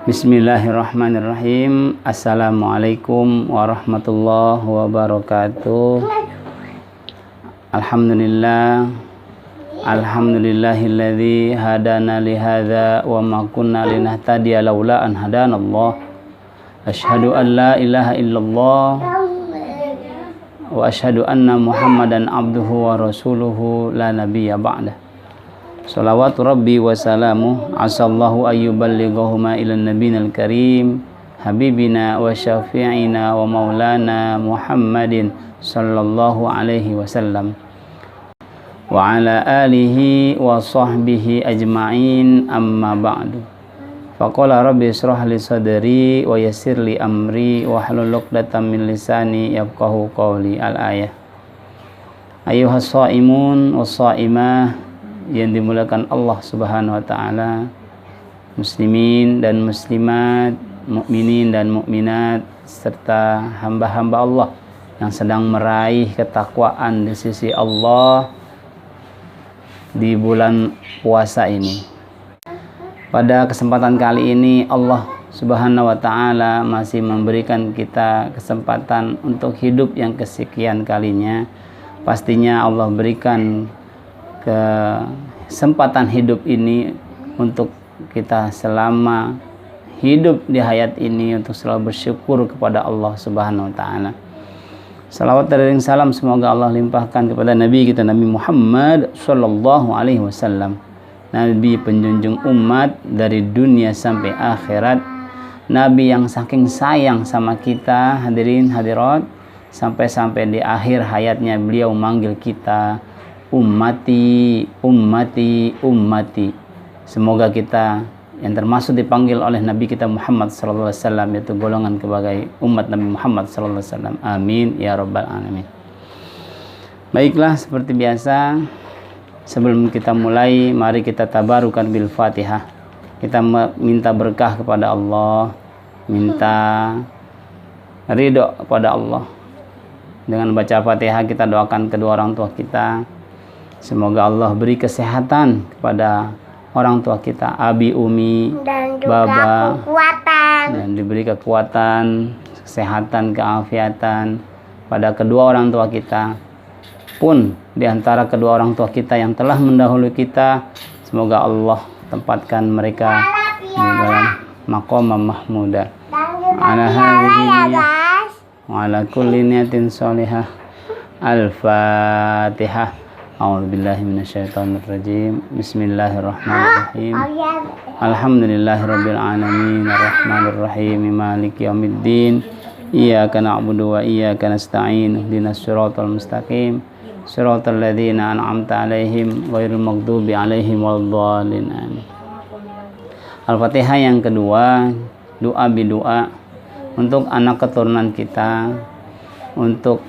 Bismillahirrahmanirrahim. Assalamualaikum warahmatullahi wabarakatuh. Alhamdulillahilladzi hadana li hadza wa ma kunna linahtadiya laula an hadanallah. Asyhadu an la ilaha illallah wa asyhadu anna Muhammadan abduhu wa rasuluhu la nabiyya ba'dah. Salawatu rabbi wa salamu asallahu ayyuballighahuma ilan nabiyil karim habibina wa syafi'ina wa maulana Muhammadin sallallahu alaihi wasallam wa ala alihi wa sahbihi ajma'in, amma ba'du. Faqala rabbi israh li sadri wa yassir li amri wa hlul 'uqdatam min lisani yafqahu qawli. Al-ayah. Ayyuhas shaimun was shaimah yang dimuliakan Allah Subhanahu wa taala, muslimin dan muslimat, mukminin dan mukminat, serta hamba-hamba Allah yang sedang meraih ketakwaan di sisi Allah di bulan puasa ini. Pada kesempatan kali ini Allah Subhanahu wa taala masih memberikan kita kesempatan untuk hidup yang kesekian kalinya. Pastinya Allah berikan kesempatan hidup ini untuk kita selama hidup di hayat ini untuk selalu bersyukur kepada Allah Subhanahu wa taala. Salawat dan salam semoga Allah limpahkan kepada Nabi kita Nabi Muhammad sallallahu alaihi wasallam, Nabi penjunjung umat dari dunia sampai akhirat, Nabi yang saking sayang sama kita hadirin hadirat, sampai-sampai di akhir hayatnya beliau manggil kita ummati, ummati, ummati. Semoga kita yang termasuk dipanggil oleh Nabi kita Muhammad sallallahu alaihi wasallam, yaitu golongan sebagai umat Nabi Muhammad sallallahu alaihi wasallam. Amin ya rabbal alamin. Baiklah, seperti biasa sebelum kita mulai, mari kita tabarukan bil Fatihah. Kita minta berkah kepada Allah, minta ridho kepada Allah. Dengan baca Fatihah kita doakan kedua orang tua kita. Semoga Allah beri kesehatan kepada orang tua kita, abi, umi, dan juga baba, kekuatan, dan diberi kekuatan, kesehatan, keafiatan pada kedua orang tua kita. Pun di antara kedua orang tua kita yang telah mendahului kita, semoga Allah tempatkan mereka di dalam maqam mahmuda. Ala hadhihi wa ala kulli niyatin shalihah. Al-Fatihah. A'udzubillahi minasyaitonirrajim. Bismillahirrahmanirrahim. Alhamdulillahirabbil alamin, arrahmanirrahim, maliki yaumiddin. Iyyaka na'budu wa iyyaka nasta'in. Ihdinas siratal mustaqim. Siratal ladzina an'amta 'alaihim ghairil maghdubi 'alaihim waladdallin. Amin. Al-Fatihah yang kedua, doa bidoa untuk anak keturunan kita, untuk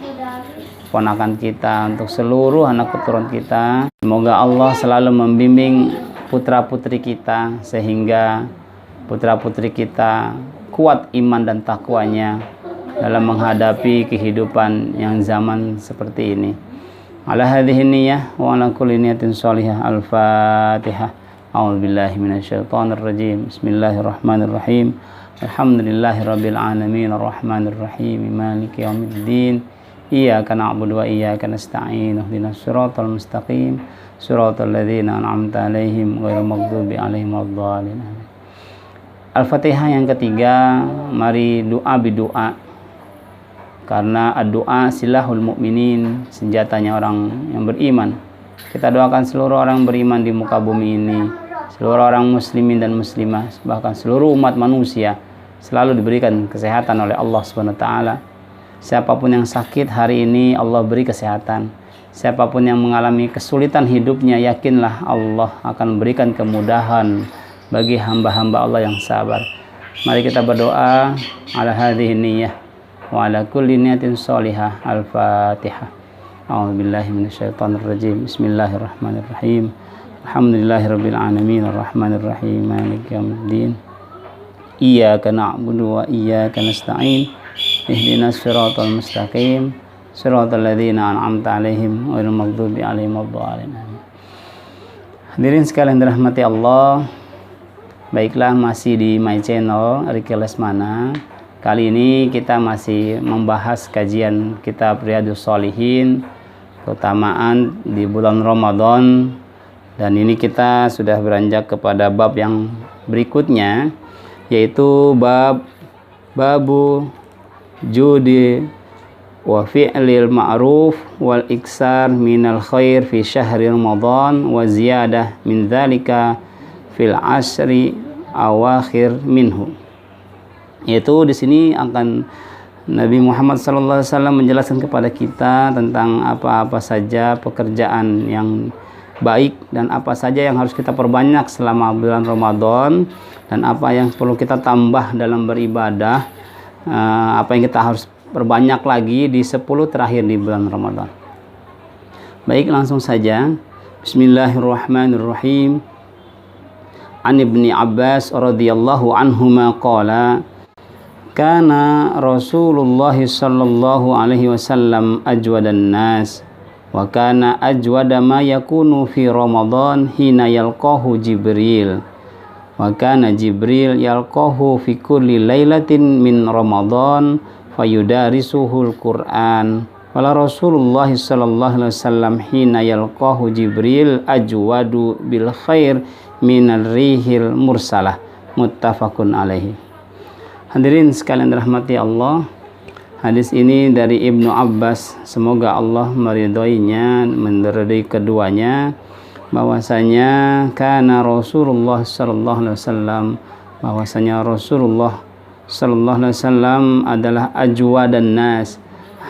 ponakan kita, untuk seluruh anak keturunan kita. Semoga Allah selalu membimbing putra-putri kita sehingga putra-putri kita kuat iman dan takwanya dalam menghadapi kehidupan yang zaman seperti ini. Ala hadhihi niyyah wa ala kulli niyatin shalihah. Al-Fatihah. A'udzubillahi minasyaitonirrajim. Bismillahirrahmanirrahim. Alhamdulillahirabbil alamin, arrahmanirrahim, maliki yaumiddin. Iyyaka na'budu wa iyyaka nasta'in. Ihdinas siratal mustaqim. Siratal ladzina an'amta 'alaihim ghairil maghdubi 'alaihim waladdallin. Al-Fatihah yang ketiga, mari doa bidoa. Karena doa silahul mukminin, senjatanya orang yang beriman. Kita doakan seluruh orang beriman di muka bumi ini, seluruh orang muslimin dan muslimah, bahkan seluruh umat manusia selalu diberikan kesehatan oleh Allah Subhanahu wa taala. Siapapun yang sakit hari ini Allah beri kesehatan. Siapapun yang mengalami kesulitan hidupnya, yakinlah Allah akan berikan kemudahan bagi hamba-hamba Allah yang sabar. Mari kita berdoa ala hadhihi niyyah wa ala kulli niyatin shalihah. Al-Fatihah. A'udzubillahi minasyaitonirrajim. Bismillahirrahmanirrahim. Alhamdulillahirabbil alamin, arrahmanirrahim, maliki yaumiddin. Iyyaka na'budu wa iyyaka nasta'in. Ihdinas siratal mustaqim. Siratal ladzina an'amta 'alaihim ghairil maghdubi 'alaihim waladdallin. Hadirin sekalian dirahmati Allah, Baiklah, masih di my channel Riki Lesmana. Kali ini kita masih membahas kajian kitab Riyadhus Shalihin, keutamaan di bulan Ramadan. Dan ini kita sudah beranjak kepada bab yang berikutnya, yaitu babu judi wa fi'lil ma'ruf wal iksar minal khair fi syahri Ramadan wa ziyadah min dzalika fil asri awakhir minhu. Yaitu di sini akan Nabi Muhammad SAW menjelaskan kepada kita tentang apa-apa saja pekerjaan yang baik dan apa saja yang harus kita perbanyak selama bulan Ramadan, dan apa yang perlu kita tambah dalam beribadah, apa yang kita harus perbanyak lagi di 10 terakhir di bulan Ramadan. Baik, langsung saja. Bismillahirrahmanirrahim. An Ibni Abbas radhiyallahu anhuma qala kana Rasulullah sallallahu alaihi wasallam ajwadan nas wa kana ajwada ma yakunu fi Ramadan hina yalqahu Jibril wa kana Jibril yalqahu fi kulli lailatin min Ramadan fayudarisuhul Qur'an wala Rasulullah sallallahu alaihi wasallam hina yalqahu Jibril ajwadu bil khair minal rihil mursalah, muttafaqun alaihi. Hadirin sekalian dirahmati Allah, hadis ini dari Ibnu Abbas, semoga Allah meridhoinya, meridhoi keduanya, bahwasanya kana Rasulullah sallallahu alaihi wasallam, bahwasanya Rasulullah sallallahu alaihi wasallam adalah ajwadan nas,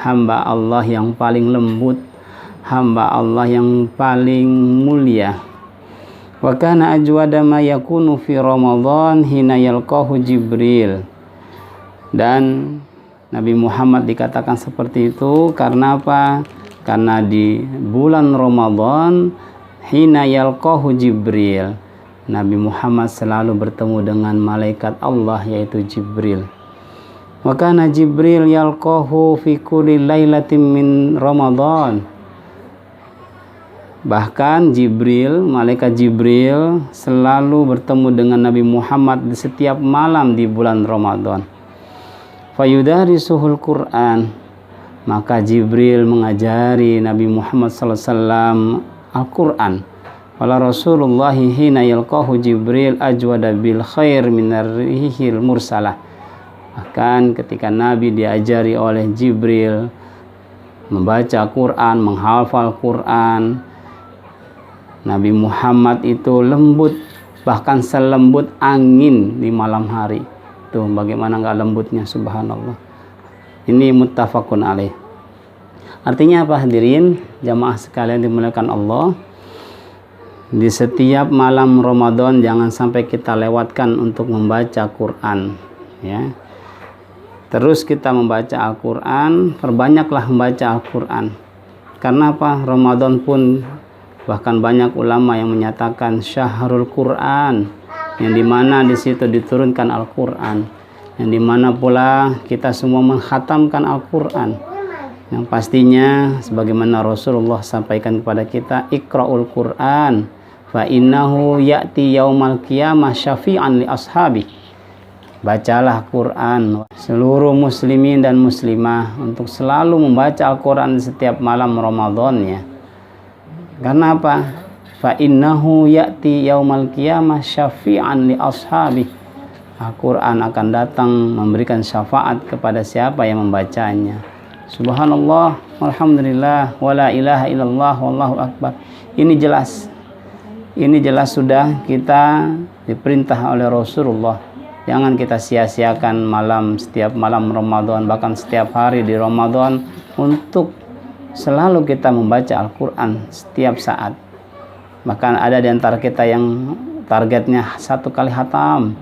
hamba Allah yang paling lembut, hamba Allah yang paling mulia. Wa kana ajwada ma yakunu fi Ramadan hina yalqahu Jibril. Dan Nabi Muhammad dikatakan seperti itu karena apa? Karena di bulan Ramadan hina yalqahu Jibril, Nabi Muhammad selalu bertemu dengan malaikat Allah, yaitu Jibril. Wa kana Jibril yalqahu fi kulli lailatin min Ramadan. Bahkan Jibril, malaikat Jibril selalu bertemu dengan Nabi Muhammad di setiap malam di bulan Ramadan. Fayudarisuhul Qur'an, maka Jibril mengajari Nabi Muhammad SAW Al-Quran. Wala Rasulullah hina yalqahu Jibril ajwada bil khair minar rihil mursalah. Bahkan ketika Nabi diajari oleh Jibril membaca Quran, menghafal Quran, Nabi Muhammad itu lembut, bahkan selembut angin di malam hari. Tuh, bagaimana enggak lembutnya, subhanallah. Ini muttafaqun alaih. Artinya apa, hadirin jamaah sekalian dimuliakan Allah? Di setiap malam Ramadan jangan sampai kita lewatkan untuk membaca Quran, ya. Terus kita membaca Al-Quran, perbanyaklah membaca Al-Quran. Karena apa? Ramadan pun bahkan banyak ulama yang menyatakan syahrul Quran, yang dimana di situ diturunkan Al-Quran, yang dimana pula kita semua menghatamkan Al-Quran, yang pastinya sebagaimana Rasulullah sampaikan kepada kita, iqra'ul Quran fa innahu ya'ti yaumal qiyamah syafi'an li ashabi. Bacalah Quran, seluruh muslimin dan muslimah untuk selalu membaca Al-Quran di setiap malam Ramadannya. Karena apa? Fa innahu ya'ti yaumal qiyamah syafi'an li ashabi. Al-Quran akan datang memberikan syafaat kepada siapa yang membacanya. Subhanallah, walhamdulillah, wala ilaha illallah, wallahu akbar. Ini jelas sudah kita diperintah oleh Rasulullah. Jangan kita sia-siakan setiap malam Ramadan, bahkan setiap hari di Ramadan, untuk selalu kita membaca Al-Quran setiap saat. Bahkan ada di antara kita yang targetnya 1 kali hatam,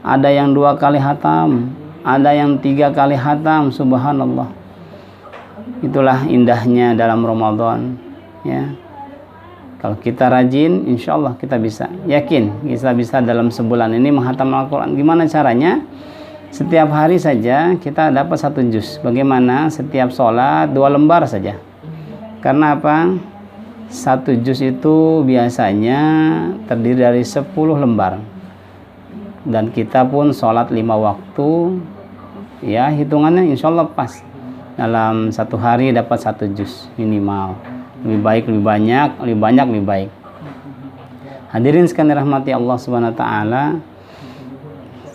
ada yang 2 kali hatam, ada yang 3 kali hatam, subhanallah. Itulah indahnya dalam Ramadan, ya. Kalau kita rajin, insya Allah kita bisa. Yakin kita bisa dalam sebulan ini menghatam Al-Quran. Gimana caranya? Setiap hari saja kita dapat 1 juz. Bagaimana? Setiap sholat 2 lembar saja. Karena apa? 1 juz itu biasanya terdiri dari 10 lembar. dan kita pun sholat 5 waktu, ya hitungannya insya Allah pas. Dalam 1 hari dapat 1 juz minimal. Lebih baik lebih banyak, lebih baik. Hadirin sekalian rahmati Allah Subhanahu wa taala.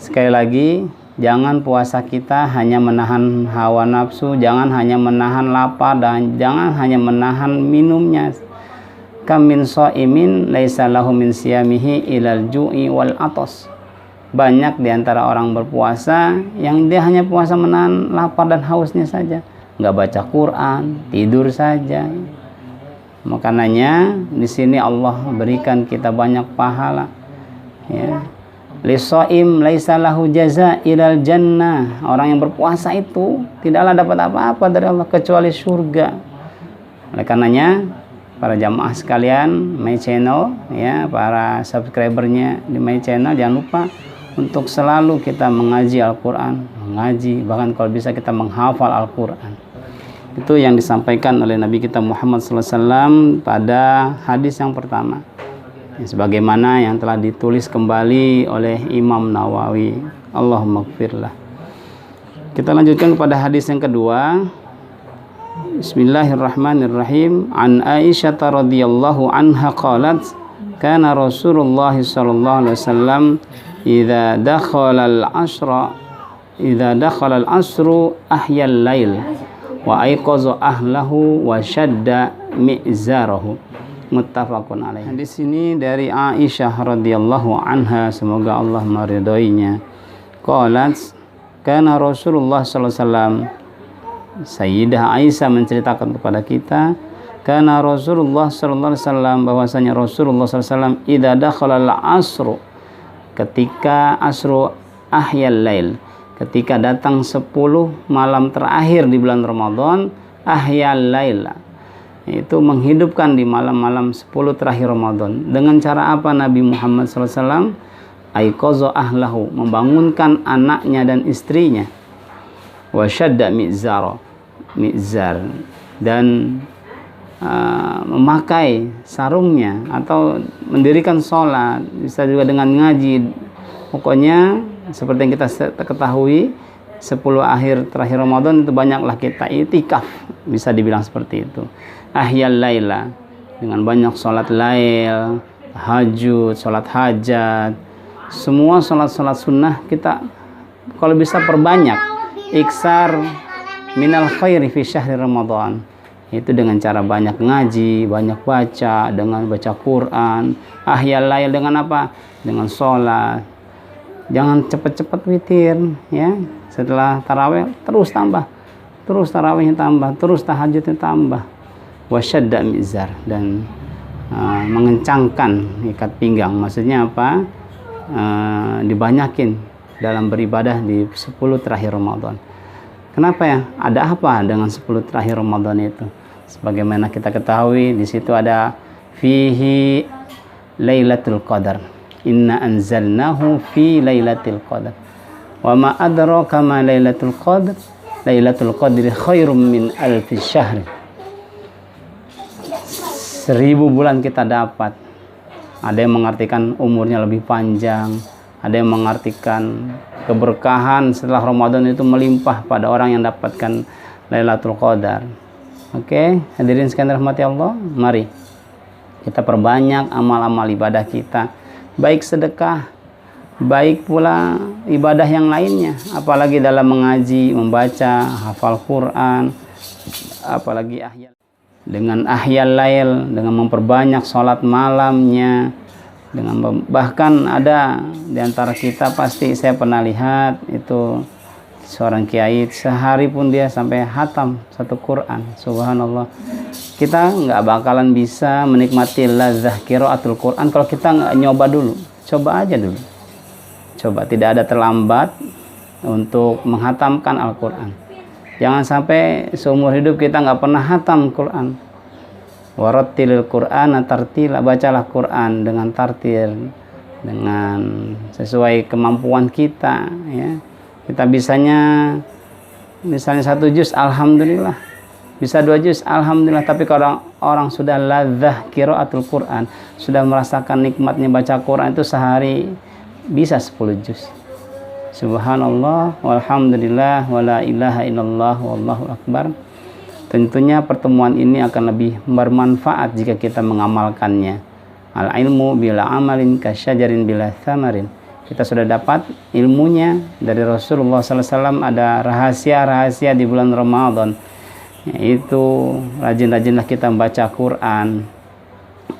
Sekali lagi, jangan puasa kita hanya menahan hawa nafsu, jangan hanya menahan lapar, dan jangan hanya menahan minumnya. Kam min shaimin laisa lahu min siyamihi ilal ju'i wal atas. Banyak diantara orang berpuasa yang dia hanya puasa menahan lapar dan hausnya saja, nggak baca Quran, tidur saja. Makanya di sini Allah berikan kita banyak pahala. Ya. Lisoim laisa lahu jaza ilal jannah. Orang yang berpuasa itu tidaklah dapat apa-apa dari Allah kecuali surga. Oleh karenanya para jamaah sekalian My Channel, ya, para subscribernya di My Channel, jangan lupa untuk selalu kita mengaji Al-Quran, bahkan kalau bisa kita menghafal Al-Quran. Itu yang disampaikan oleh Nabi kita Muhammad SAW pada hadis yang pertama, sebagaimana yang telah ditulis kembali oleh Imam Nawawi. Allahumma gfirlah. Kita lanjutkan kepada hadis yang kedua. Bismillahirrahmanirrahim. An Aisyah radhiyallahu anha qalat, kana Rasulullah sallallahu alaihi wasallam idza dakhala al-'ashru ahya al-lail wa ayqaza ahlahu wa shadda mi'zarahu. Muttafaqun alaih. Di sini dari Aisyah radhiyallahu anha, semoga Allah meridhoinya. Qalat, kana Rasulullah sallallahu alaihi wasallam, Sayyidah Aisyah menceritakan kepada kita, karena Rasulullah sallallahu alaihi wasallam, bahwasanya Rasulullah sallallahu alaihi wasallam idza dakhala al-'ashru, ketika asru ahyal lail, ketika datang 10 malam terakhir di bulan Ramadan, ahyal lail, itu menghidupkan di malam-malam 10 terakhir Ramadan. Dengan cara apa Nabi Muhammad sallallahu alaihi wasallam? Aiqaza ahlahu, membangunkan anaknya dan istrinya. Wa syadda mi'zar, dan memakai sarungnya, atau mendirikan sholat, bisa juga dengan ngaji. Pokoknya seperti yang kita ketahui, 10 akhir terakhir Ramadan itu banyaklah kita itikaf, bisa dibilang seperti itu. Ahyal laila, dengan banyak sholat lail, tahajud, sholat hajat, semua sholat-sholat sunnah kita kalau bisa perbanyak. Iksar minal khairi fi syahri Ramadan, itu dengan cara banyak ngaji, banyak baca, dengan baca Quran. Ahyal lail dengan apa? Dengan sholat. Jangan cepat-cepat witir, ya. Setelah tarawih terus tambah, terus tarawihnya tambah, terus tahajudnya tambah. Wasyadda mizar, dan mengencangkan ikat pinggang. Maksudnya apa? Dibanyakin dalam beribadah di 10 terakhir Ramadan. Kenapa ya? Ada apa dengan 10 terakhir Ramadan itu? Sebagaimana kita ketahui, di situ ada fihi Lailatul Qadar. Inna anzalnahu fi Lailatul Qadar. Wa ma adraka ma Lailatul Qadar? Lailatul Qadri khairum min alfi syahr. 1000 bulan kita dapat. Ada yang mengartikan umurnya lebih panjang, ada yang mengartikan keberkahan setelah Ramadan itu melimpah pada orang yang dapatkan Lailatul Qadar. Oke, hadirin sekalian rahmati Allah, mari kita perbanyak amal-amal ibadah kita, baik sedekah, baik pula ibadah yang lainnya, apalagi dalam mengaji, membaca, hafal Quran, apalagi dengan ahyal lail, dengan memperbanyak sholat malamnya, dengan bahkan ada di antara kita, pasti saya pernah lihat itu seorang kiai sehari pun dia sampai hatam 1 Quran. Subhanallah. Kita nggak bakalan bisa menikmati ladzah qiraatul Quran kalau kita nggak nyoba dulu. Coba aja dulu. Coba, tidak ada terlambat untuk menghatamkan Al-Quran. Jangan sampai seumur hidup kita nggak pernah hatam Quran. Warattilil Qur'ana tartila, bacalah Quran dengan tartil, dengan sesuai kemampuan kita, ya. Kita bisanya misalnya 1 juz, alhamdulillah. Bisa 2 juz, alhamdulillah. Tapi kalau orang sudah ladzah qiraatul Quran, sudah merasakan nikmatnya baca Quran, itu sehari bisa 10 juz. Subhanallah walhamdulillah wala ilaha illallah wallahu akbar. Tentunya pertemuan ini akan lebih bermanfaat jika kita mengamalkannya. Al ilmu bila amalin kasyajarin bila thamarin. Kita sudah dapat ilmunya dari Rasulullah SAW. Ada rahasia-rahasia di bulan Ramadan, yaitu rajin-rajinlah kita membaca Quran,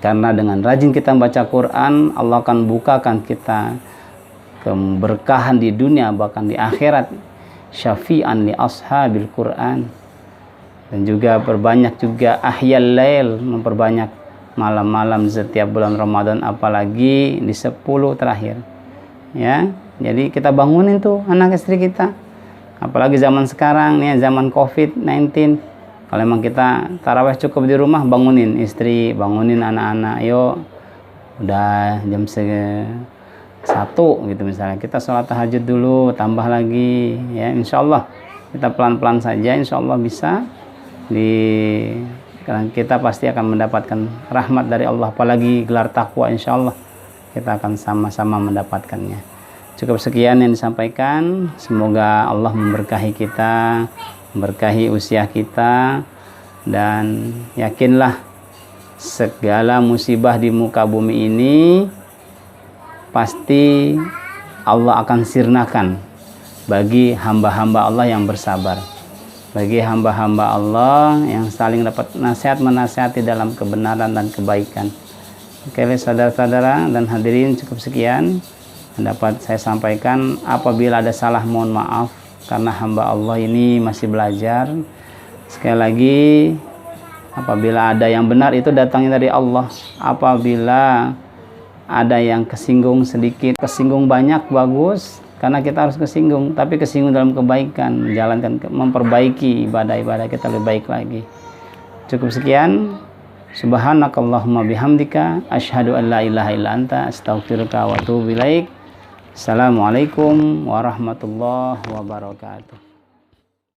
karena dengan rajin kita membaca Quran, Allah akan bukakan kita keberkahan di dunia bahkan di akhirat. Syafi'an li ashabil Quran. Dan juga perbanyak juga ahyal lail, memperbanyak malam-malam setiap bulan Ramadan, apalagi di 10 terakhir. Ya, jadi kita bangunin tuh anak istri kita. Apalagi zaman sekarang nih, zaman COVID-19. Kalau memang kita tarawih cukup di rumah, bangunin istri, bangunin anak-anak. Yuk, udah jam 1 gitu misalnya, kita sholat tahajud dulu, tambah lagi. Ya, insya Allah kita pelan-pelan saja, insya Allah bisa. Karena kita pasti akan mendapatkan rahmat dari Allah, apalagi gelar takwa, insya Allah kita akan sama-sama mendapatkannya. Cukup sekian yang disampaikan. Semoga Allah memberkahi kita, memberkahi usia kita, dan yakinlah segala musibah di muka bumi ini pasti Allah akan sirnakan bagi hamba-hamba Allah yang bersabar, bagi hamba-hamba Allah yang saling dapat nasihat menasihati dalam kebenaran dan kebaikan. Oke, saudara-saudara dan hadirin, cukup sekian yang dapat saya sampaikan. Apabila ada salah, mohon maaf, karena hamba Allah ini masih belajar. Sekali lagi, apabila ada yang benar itu datangnya dari Allah. Apabila ada yang kesinggung sedikit, kesinggung banyak, bagus, karena kita harus kesinggung, tapi kesinggung dalam kebaikan, menjalankan, memperbaiki ibadah-ibadah kita lebih baik lagi. Cukup sekian. Subhanakallahumma bihamdika asyhadu an la ilaha illa anta astaghfiruka wa atubu ilaik. Assalamualaikum warahmatullahi wabarakatuh.